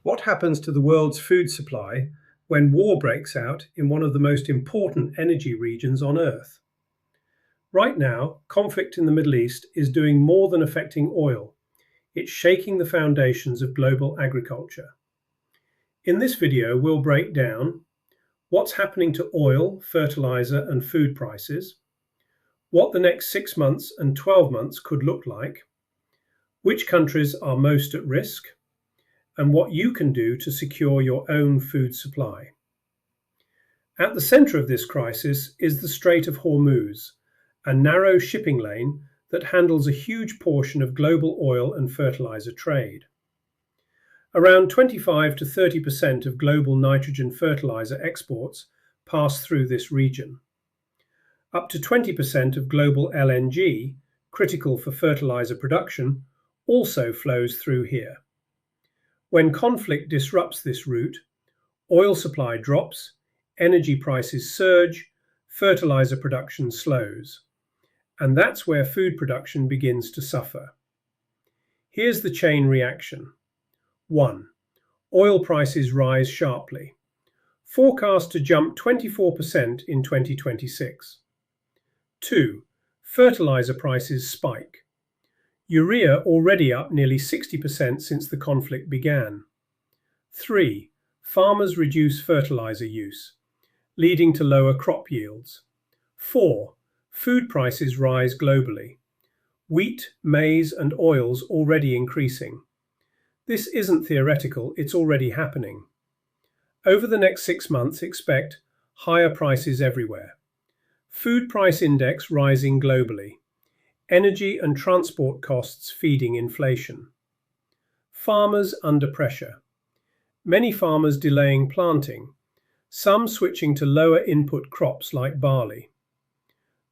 What happens to the world's food supply when war breaks out in one of the most important energy regions on Earth? Right now, conflict in the Middle East is doing more than affecting oil. It's shaking the foundations of global agriculture. In this video, we'll break down what's happening to oil, fertilizer, and food prices, what the next 6 months and 12 months could look like, which countries are most at risk, and what you can do to secure your own food supply. At the center of this crisis is the Strait of Hormuz, a narrow shipping lane that handles a huge portion of global oil and fertilizer trade. Around 25 to 30% of global nitrogen fertilizer exports pass through this region. Up to 20% of global LNG, critical for fertilizer production, also flows through here. When conflict disrupts this route, oil supply drops, energy prices surge, fertilizer production slows. And that's where food production begins to suffer. Here's the chain reaction. 1. Oil prices rise sharply, forecast to jump 24% in 2026. 2. Fertilizer prices spike. Urea already up nearly 60% since the conflict began. 3. Farmers reduce fertilizer use, leading to lower crop yields. 4. Food prices rise globally. Wheat, maize, and oils already increasing. This isn't theoretical, it's already happening. Over the next 6 months, expect higher prices everywhere. Food price index rising globally. Energy and transport costs feeding inflation. Farmers under pressure. Many farmers delaying planting, some switching to lower input crops like barley.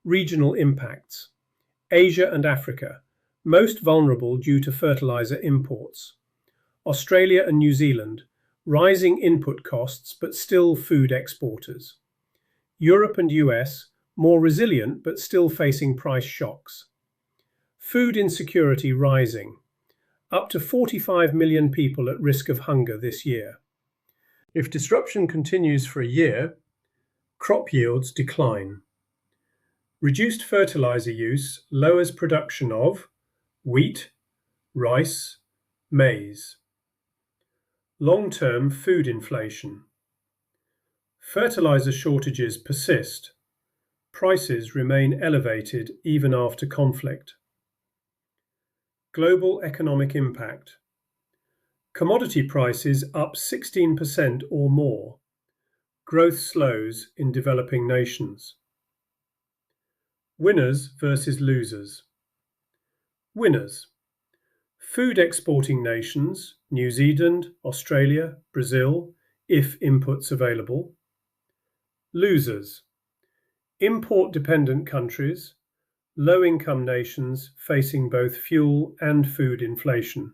Regional impacts. Asia and Africa, most vulnerable due to fertilizer imports. Australia and New Zealand, rising input costs but still food exporters. Europe and US, more resilient but still facing price shocks. Food insecurity rising, up to 45 million people at risk of hunger this year. If disruption continues for a year, crop yields decline. Reduced fertilizer use lowers production of wheat, rice, maize. Long-term food inflation. Fertilizer shortages persist. Prices remain elevated even after conflict. Global economic impact. Commodity prices up 16% or more. Growth slows in developing nations. Winners versus losers. Winners. Food exporting nations, New Zealand, Australia, Brazil, if inputs available. Losers. Import-dependent countries, low-income nations facing both fuel and food inflation.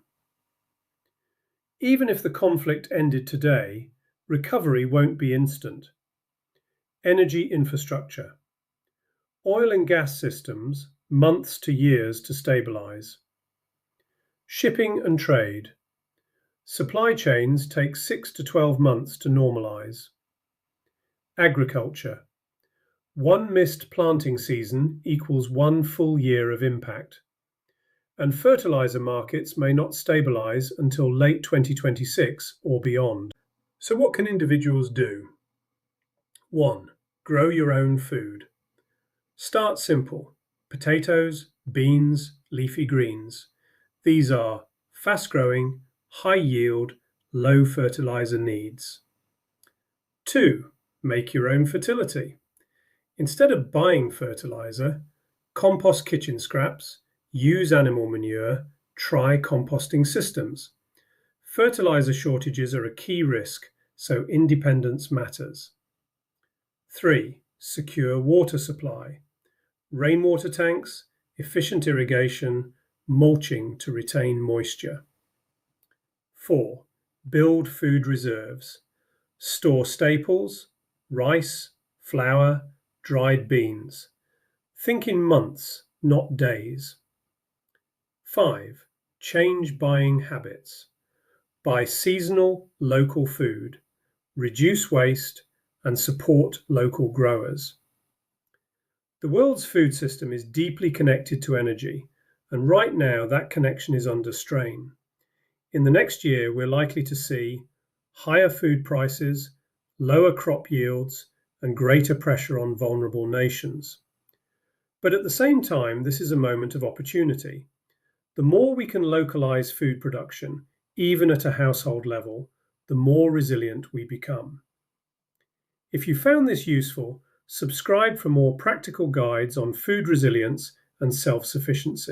Even if the conflict ended today, recovery won't be instant. Energy infrastructure. Oil and gas systems, months to years to stabilize. Shipping and trade. Supply chains take 6 to 12 months to normalize. Agriculture. One missed planting season equals 1 full year of impact. And fertilizer markets may not stabilize until late 2026 or beyond. So what can individuals do? 1. Grow your own food. Start simple. Potatoes, beans, leafy greens. These are fast-growing, high-yield, low fertilizer needs. 2. Make your own fertility. Instead of buying fertilizer, compost kitchen scraps, use animal manure, try composting systems. Fertilizer shortages are a key risk, so independence matters. 3. Secure water supply. Rainwater tanks, efficient irrigation, mulching to retain moisture. 4. Build food reserves. Store staples, rice, flour, dried beans. Think in months, not days. 5. Change buying habits. buy seasonal, local food, reduce waste, and support local growers. The world's food system is deeply connected to energy, and right now that connection is under strain. In the next year, we're likely to see higher food prices, lower crop yields, and greater pressure on vulnerable nations. But at the same time, this is a moment of opportunity. The more we can localize food production, even at a household level, the more resilient we become. If you found this useful, subscribe for more practical guides on food resilience and self-sufficiency.